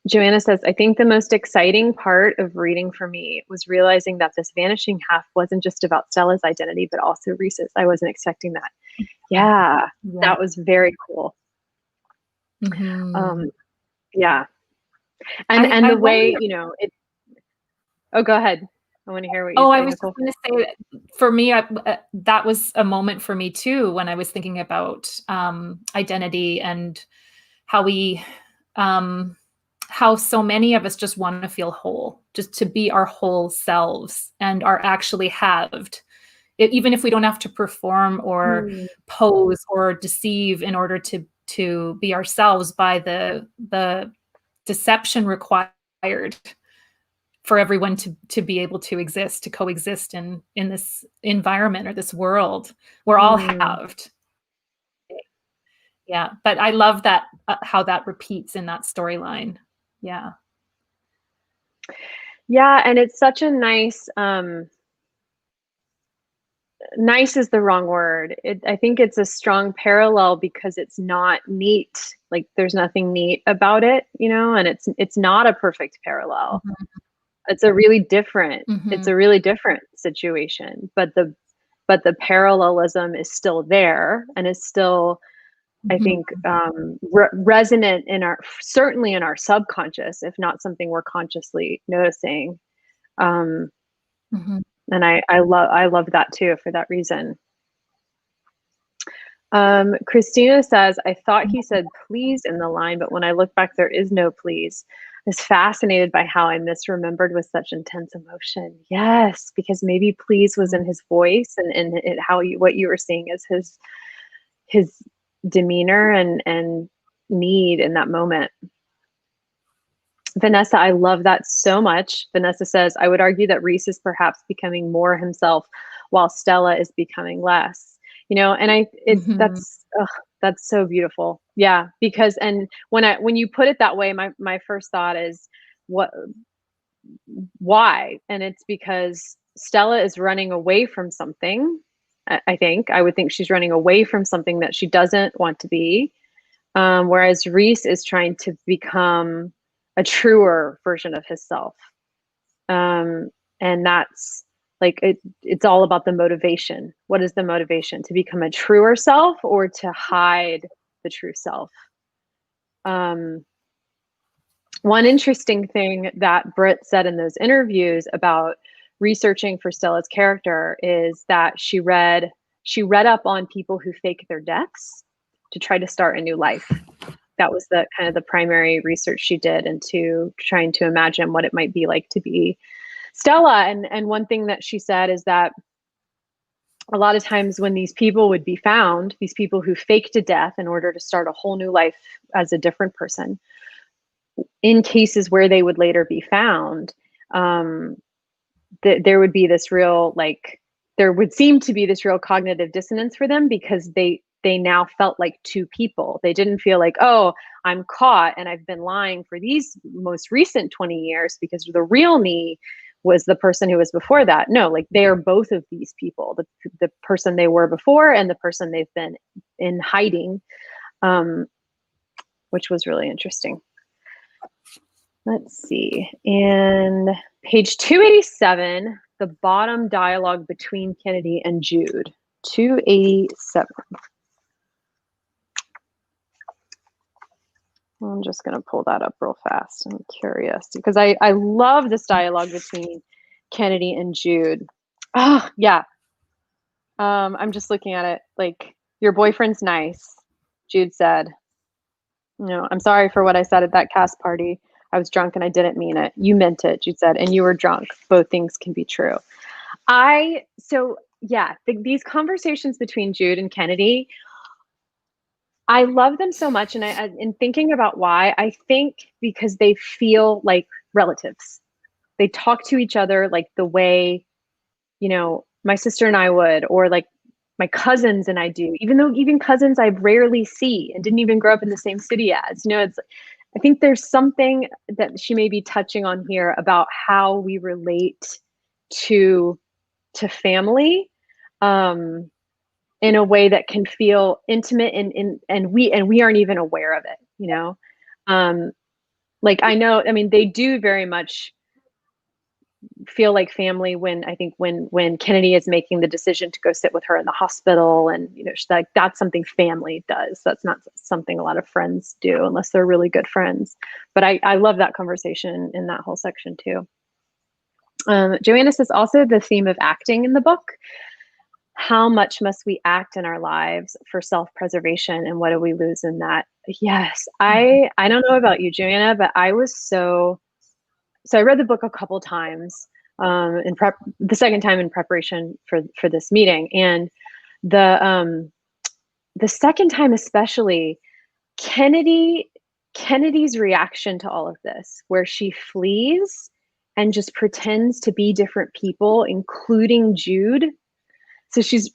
Speaker 2: Joanna says, I think the most exciting part of reading for me was realizing that this vanishing half wasn't just about Stella's identity, but also Reese's. I wasn't expecting that. Yeah. That was very cool. Yeah. And the way, oh, go ahead. I want to hear what you say,
Speaker 1: I was
Speaker 2: Nicole.
Speaker 1: just going to say that for me, that was a moment for me too, when I was thinking about identity and how how so many of us just want to feel whole, just to be our whole selves and are actually halved. Even if we don't have to perform or pose or deceive in order to be ourselves, by the deception required for everyone to be able to exist, to coexist in this environment or this world. We're all halved. Yeah, but I love that how that repeats in that storyline. Yeah.
Speaker 2: Yeah, and it's such a nice is the wrong word. I think it's a strong parallel because it's not neat. Like there's nothing neat about it, and it's not a perfect parallel. It's a really different situation, but the parallelism is still there and is still, I think, resonant certainly in our subconscious, if not something we're consciously noticing. And I love that too for that reason. Christina says, I thought he said please in the line, but when I look back, there is no please. I was fascinated by how I misremembered with such intense emotion. Yes, because maybe please was in his voice and what you were seeing is his demeanor and need in that moment. Vanessa, I love that so much. Vanessa says, I would argue that Reese is perhaps becoming more himself while Stella is becoming less, and that's so beautiful. Yeah. Because, and when you put it that way, my first thought is why? And it's because Stella is running away from something. I would think she's running away from something that she doesn't want to be. Whereas Reese is trying to become a truer version of himself. And that's like, it's all about the motivation. What is the motivation? To become a truer self or to hide the true self? One interesting thing that Brit said in those interviews about researching for Stella's character is that she read up on people who fake their deaths to try to start a new life. that was the kind of the primary research she did into trying to imagine what it might be like to be Stella. And one thing that she said is that a lot of times when these people would be found, these people who faked a death in order to start a whole new life as a different person, in cases where they would later be found, there would be this real, like, there would seem to be this real cognitive dissonance for them, because they now felt like two people. They didn't feel like, oh, I'm caught and I've been lying for these most recent 20 years because the real me was the person who was before that. No, like, they are both of these people, the person they were before and the person they've been in hiding, which was really interesting. Let's see. And page 287, the bottom dialogue between Kennedy and Jude. 287. I'm just going to pull that up real fast. I'm curious because I love this dialogue between Kennedy and Jude. Oh, yeah. I'm just looking at it. Like, your boyfriend's nice, Jude said. No, I'm sorry for what I said at that cast party. I was drunk and I didn't mean it. You meant it, Jude said, and you were drunk. Both things can be true. These conversations between Jude and Kennedy, I love them so much. And in thinking about why, I think because they feel like relatives. They talk to each other like the way, my sister and I would, or like my cousins and I do, even cousins I rarely see and didn't even grow up in the same city as. I think there's something that she may be touching on here about how we relate to family, in a way that can feel intimate and we aren't even aware of it. They do very much feel like family when Kennedy is making the decision to go sit with her in the hospital, and she's like, that's something family does. That's not something a lot of friends do unless they're really good friends. But I love that conversation in that whole section too. Joanna says also the theme of acting in the book. How much must we act in our lives for self-preservation, and what do we lose in that? Yes, I don't know about you, Joanna, but I was so I read the book a couple times, the second time in preparation for this meeting, and the second time especially, Kennedy's reaction to all of this, where she flees and just pretends to be different people, including Jude. So she's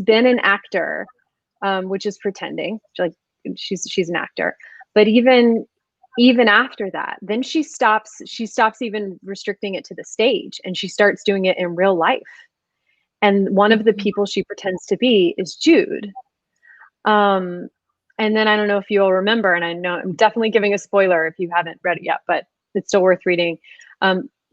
Speaker 2: been an actor, which is pretending, like she's an actor, but even after that, then she stops even restricting it to the stage, and she starts doing it in real life. And one of the people she pretends to be is Jude. And then I don't know if you all remember, and I know I'm definitely giving a spoiler if you haven't read it yet, but it's still worth reading.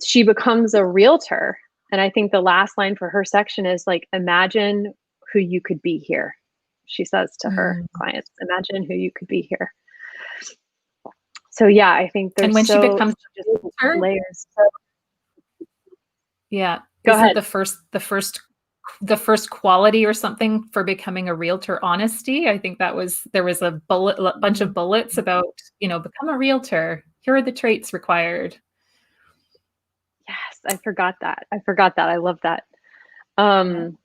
Speaker 2: She becomes a realtor. And I think the last line for her section is like, imagine who you could be here. She says to her clients, imagine who you could be here. So yeah, I think there's, and when she becomes just layers.
Speaker 1: Yeah.
Speaker 2: Go ahead.
Speaker 1: The first quality or something for becoming a realtor, honesty. I think there was a bunch of bullets about, become a realtor. Here are the traits required.
Speaker 2: Yes, I forgot that. I love that.
Speaker 1: One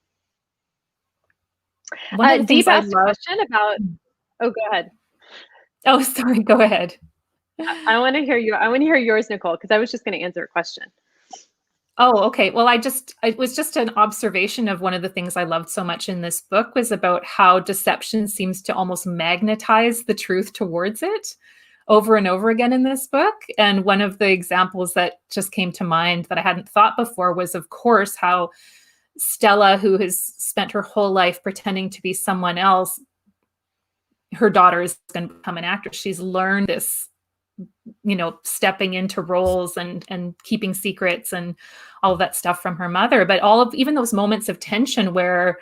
Speaker 1: of the things I love.
Speaker 2: Question about. Oh, go ahead.
Speaker 1: Oh, sorry. Go ahead.
Speaker 2: I want to hear you. I want to hear yours, Nicole, because I was just going to answer a question.
Speaker 1: Oh, okay. Well, it was just an observation of one of the things I loved so much in this book was about how deception seems to almost magnetize the truth towards it over and over again in this book. And one of the examples that just came to mind that I hadn't thought before was, of course, how Stella, who has spent her whole life pretending to be someone else, her daughter is going to become an actress. She's learned this, stepping into roles and keeping secrets and all of that stuff from her mother. But even those moments of tension where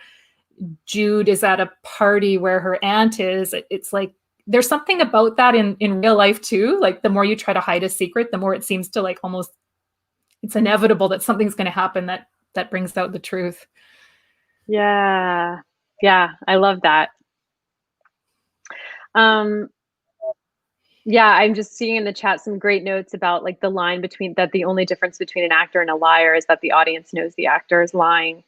Speaker 1: Jude is at a party where her aunt is, it's like, there's something about that in real life too. Like the more you try to hide a secret, the more it seems to like almost, it's inevitable that something's going to happen that brings out the truth.
Speaker 2: Yeah. I love that. Yeah, I'm just seeing in the chat some great notes about like the line between that the only difference between an actor and a liar is that the audience knows the actor is lying.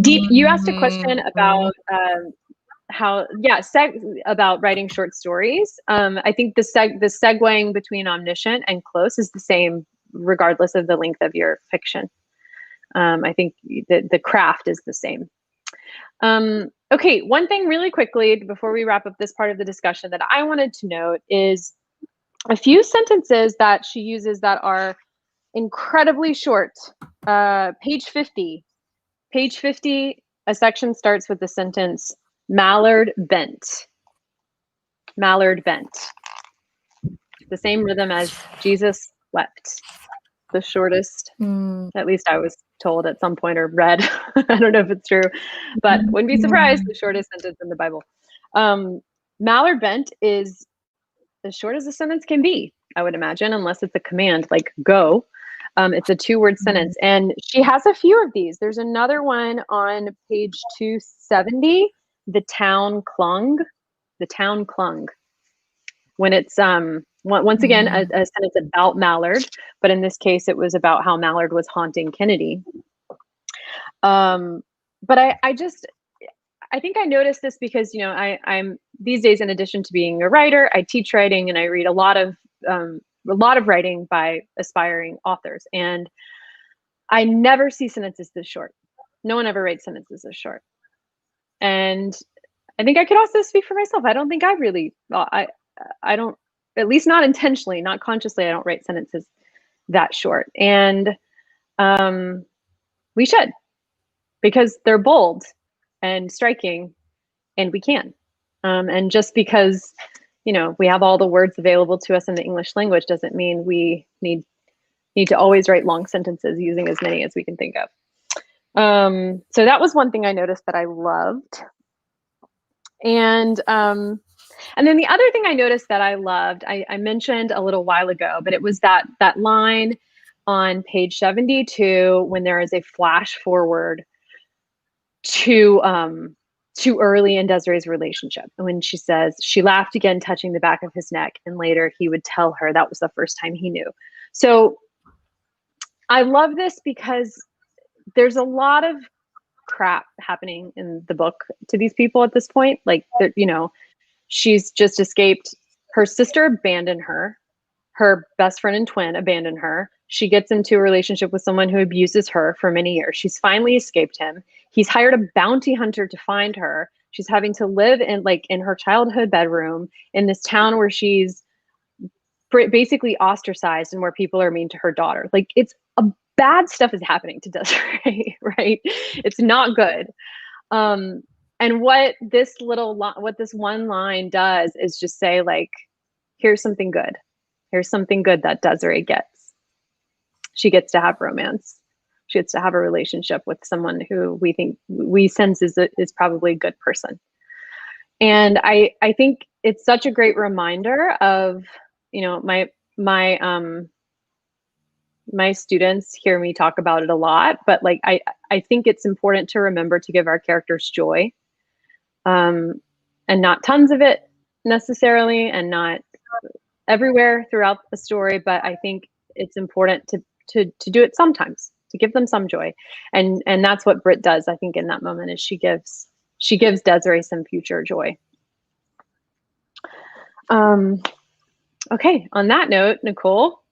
Speaker 2: Deep, you asked a question
Speaker 1: Mhm.
Speaker 2: about about writing short stories. I think the segueing between omniscient and close is the same regardless of the length of your fiction. I think the craft is the same. Okay, one thing really quickly before we wrap up this part of the discussion that I wanted to note is a few sentences that she uses that are incredibly short. Page 50. Page 50, a section starts with the sentence, Mallard bent. Mallard bent. The same rhythm as Jesus wept. The shortest, at least I was told at some point or read. I don't know if it's true, but wouldn't be surprised, the shortest sentence in the Bible. Mallard bent is as short as a sentence can be, I would imagine, unless it's a command like go. It's a 2-word sentence. And she has a few of these. There's another one on page 270, the town clung. The town clung. When it's once again a sentence about Mallard, but in this case it was about how Mallard was haunting Kennedy. But I think I noticed this because, you know, I'm these days, in addition to being a writer, I teach writing and I read a lot of writing by aspiring authors, and I never see sentences this short. No one ever writes sentences this short. And I think I could also speak for myself. I don't think I really, I don't, at least not intentionally, not consciously, I don't write sentences that short. And we should, because they're bold and striking, and we can. And just because, you know, we have all the words available to us in the English language doesn't mean we need to always write long sentences using as many as we can think of. So that was one thing I noticed that I loved. And then the other thing I noticed that I loved, I mentioned a little while ago, but it was that line on page 72 when there is a flash forward to early in Desiree's relationship. When she says, she laughed again, touching the back of his neck, and later he would tell her that was the first time he knew. So I love this because there's a lot of crap happening in the book to these people at this point. Like, you know, she's just escaped. Her sister abandoned her. Her best friend and twin abandoned her. She gets into a relationship with someone who abuses her for many years. She's finally escaped him. He's hired a bounty hunter to find her. She's having to live in her childhood bedroom in this town where she's basically ostracized and where people are mean to her daughter. Like, it's bad stuff is happening to Desiree, right? It's not good. And what this one line does is just say, like, here's something good. Here's something good that Desiree gets. She gets to have romance. She gets to have a relationship with someone who we sense is probably a good person. And I think it's such a great reminder of, you know, my students hear me talk about it a lot, but like, I think it's important to remember to give our characters joy, and not tons of it necessarily, and not everywhere throughout the story. But I think it's important to do it sometimes, to give them some joy. And that's what Brit does, I think, in that moment, is she gives Desiree some future joy. Okay, on that note, Nicole,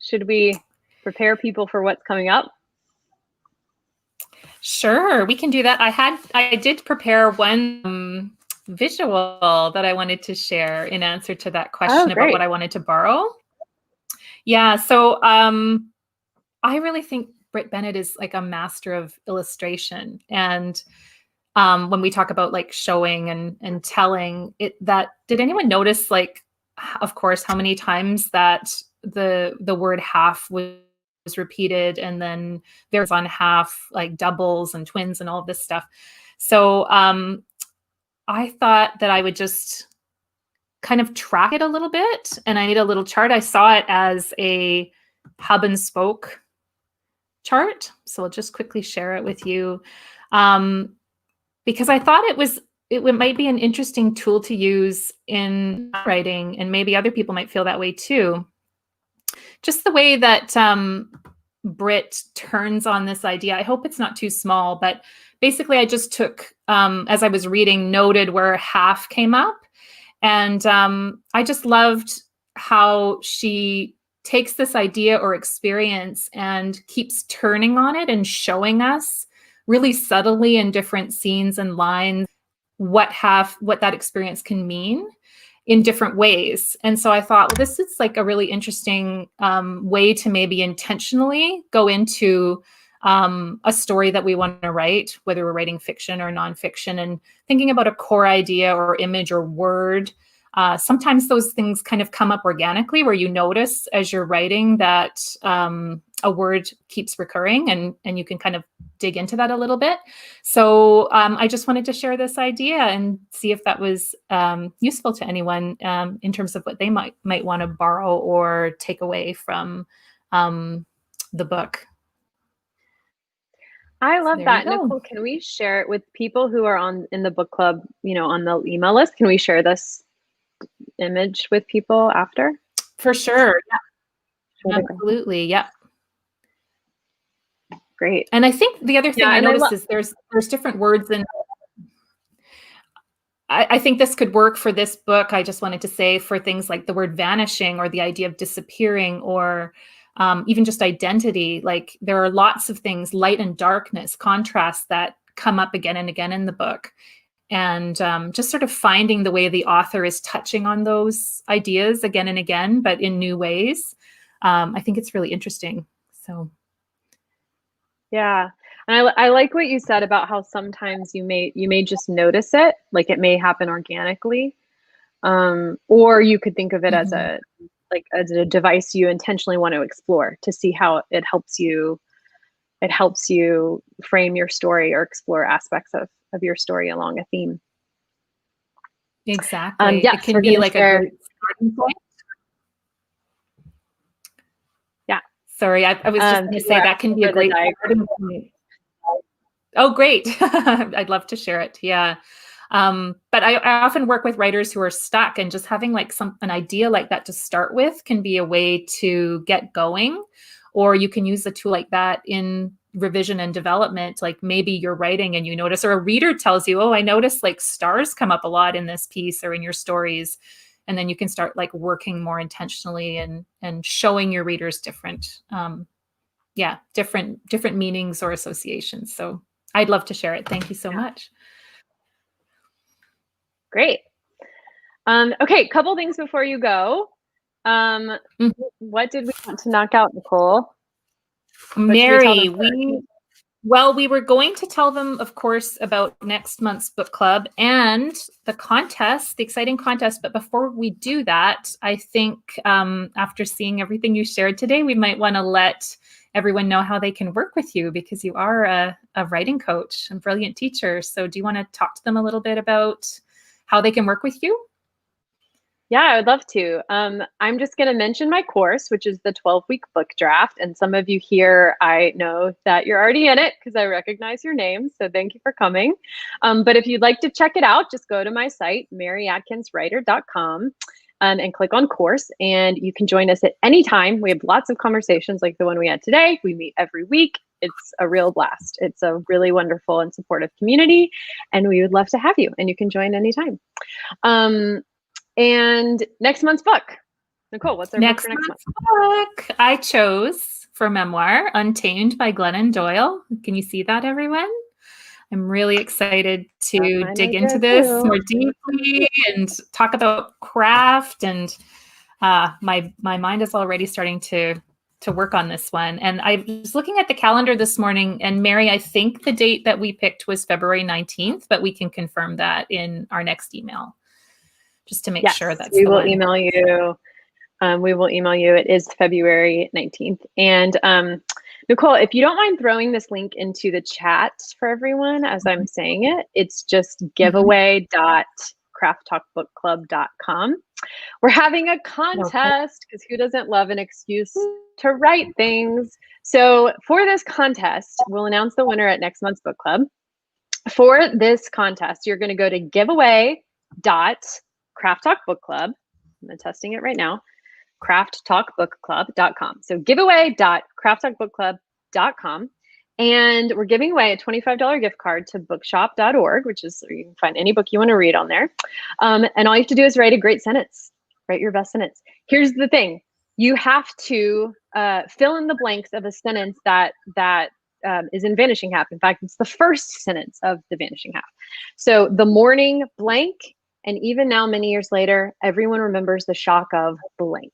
Speaker 2: should we prepare people for what's coming up?
Speaker 1: Sure, we can do that. I did prepare one visual that I wanted to share in answer to that question about what I wanted to borrow. Yeah, so I really think Brit Bennett is like a master of illustration. And when we talk about like showing and telling it, did anyone notice, like, of course, how many times that the word half was repeated, and then there's on half, like doubles and twins and all of this stuff. So I thought that I would just kind of track it a little bit, and I need a little chart. I saw it as a hub and spoke chart, so I'll just quickly share it with you, because I thought it was it might be an interesting tool to use in writing, and maybe other people might feel that way too. Just the way that Brit turns on this idea. I hope it's not too small, but basically I just took, as I was reading, noted where half came up. And I just loved how she takes this idea or experience and keeps turning on it and showing us really subtly in different scenes and lines what that experience can mean in different ways. And so I thought, well, this is like a really interesting way to maybe intentionally go into a story that we want to write, whether we're writing fiction or nonfiction, and thinking about a core idea or image or word. Sometimes those things kind of come up organically, where you notice as you're writing that a word keeps recurring, and you can kind of dig into that a little bit. So I just wanted to share this idea and see if that was useful to anyone in terms of what they might want to borrow or take away from the book.
Speaker 2: I love that. Nicole, can we share it with people who are in the book club, on the email list? Can we share this image with people after?
Speaker 1: For sure. Yeah. Absolutely. Yeah.
Speaker 2: Great.
Speaker 1: And I think the other thing I noticed is there's different words in. I think this could work for this book. I just wanted to say, for things like the word vanishing or the idea of disappearing, or even just identity. Like, there are lots of things, light and darkness, contrasts that come up again and again in the book. And just sort of finding the way the author is touching on those ideas again and again, but in new ways. I think it's really interesting. So.
Speaker 2: Yeah. And I like what you said about how sometimes you may just notice it, like it may happen organically. Or you could think of it as a device you intentionally want to explore to see how it helps you frame your story or explore aspects of your story along a theme.
Speaker 1: Exactly. It can be like a great starting point.
Speaker 2: Yeah.
Speaker 1: Sorry, I was just going to say that can be a great starting point. Oh, great. I'd love to share it. Yeah. But I often work with writers who are stuck, and just having like an idea like that to start with can be a way to get going. Or you can use a tool like that in revision and development. Like, maybe you're writing and you notice, or a reader tells you, oh, I noticed like stars come up a lot in this piece or in your stories. And then you can start like working more intentionally and showing your readers different meanings or associations. So I'd love to share it. Thank you so much.
Speaker 2: Great. Okay, couple things before you go. What did we want to knock out, Nicole?
Speaker 1: Mary, we were going to tell them, of course, about next month's book club and the contest, the exciting contest. But before we do that, I think after seeing everything you shared today, we might want to let everyone know how they can work with you, because you are a writing coach and brilliant teacher. So do you want to talk to them a little bit about how they can work with you?
Speaker 2: Yeah, I would love to. I'm just going to mention my course, which is the 12-week book draft. And some of you here, I know that you're already in it because I recognize your name. So thank you for coming. But if you'd like to check it out, just go to my site, maryadkinswriter.com, and click on course. And you can join us at any time. We have lots of conversations like the one we had today. We meet every week. It's a real blast. It's a really wonderful and supportive community. And we would love to have you. And you can join anytime. And next month's book, Nicole, what's our book for next month?
Speaker 1: Book I chose for memoir, Untamed by Glennon Doyle. Can you see that, everyone? I'm really excited to dig into this more deeply and talk about craft. And my mind is already starting to work on this one. And I was looking at the calendar this morning, and Mary, I think the date that we picked was February 19th, but we can confirm that in our next email, just to make sure that's
Speaker 2: we will email you. We will email you. It is February 19th. And Nicole, if you don't mind throwing this link into the chat for everyone as I'm saying it, it's just giveaway.crafttalkbookclub.com. We're having a contest because who doesn't love an excuse to write things? So for this contest, we'll announce the winner at next month's book club. For this contest, you're going to go to giveaway.crafttalkbookclub. I'm testing it right now. crafttalkbookclub.com. So giveaway.crafttalkbookclub.com. And we're giving away a $25 gift card to bookshop.org, which is where you can find any book you want to read on there. And all you have to do is write a great sentence. Write your best sentence. Here's the thing. You have to fill in the blanks of a sentence that is in Vanishing Half. In fact, it's the first sentence of the Vanishing Half. So the morning blank, and even now, many years later, everyone remembers the shock of blank.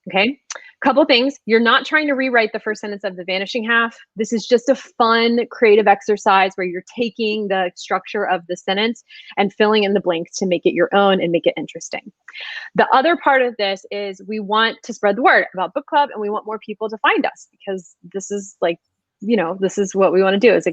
Speaker 2: Okay, couple things. You're not trying to rewrite the first sentence of the Vanishing Half. This is just a fun, creative exercise where you're taking the structure of the sentence and filling in the blanks to make it your own and make it interesting. The other part of this is we want to spread the word about book club, and we want more people to find us, because this is like, this is what we want to do, is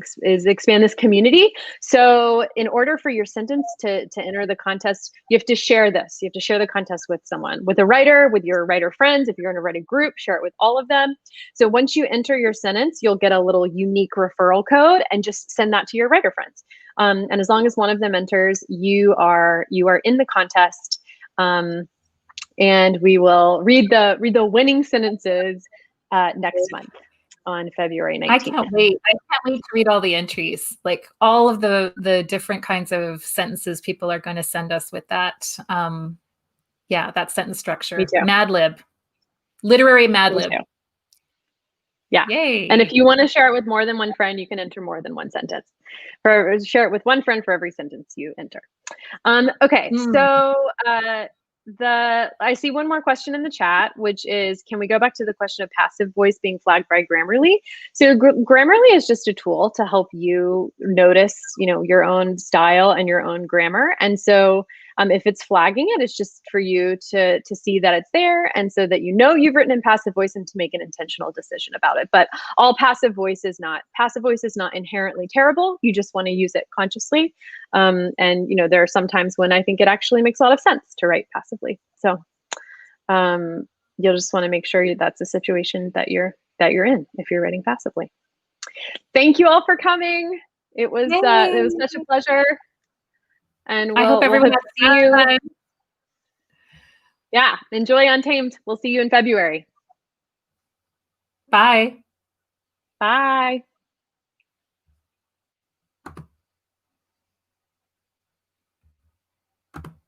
Speaker 2: expand this community. So in order for your sentence to enter the contest, you have to share this. You have to share the contest with someone, with a writer, with your writer friends. If you're in a writer group, share it with all of them. So once you enter your sentence, you'll get a little unique referral code, and just send that to your writer friends. And as long as one of them enters, you are in the contest. And we will read the winning sentences next month, on February 19th.
Speaker 1: I can't wait. I can't wait to read all the entries, like all of the different kinds of sentences people are going to send us with that. That sentence structure.
Speaker 2: Me too.
Speaker 1: Mad Lib. Literary Mad Lib.
Speaker 2: Yeah.
Speaker 1: Yay.
Speaker 2: And if you want to share it with more than one friend, you can enter more than one sentence. Share it with one friend for every sentence you enter. Okay, so I see one more question in the chat, which is, can we go back to the question of passive voice being flagged by Grammarly? So Grammarly is just a tool to help you notice, your own style and your own grammar. And so if it's flagging it, it's just for you to see that it's there, and so that you've written in passive voice, and to make an intentional decision about it. But all passive voice is not inherently terrible. You just want to use it consciously. And there are some times when I think it actually makes a lot of sense to write passively. So you'll just want to make sure that's a situation that you're in if you're writing passively. Thank you all for coming. It was such a pleasure. And
Speaker 1: I hope everyone has
Speaker 2: you. Yeah, enjoy Untamed. We'll see you in February.
Speaker 1: Bye.
Speaker 2: Bye.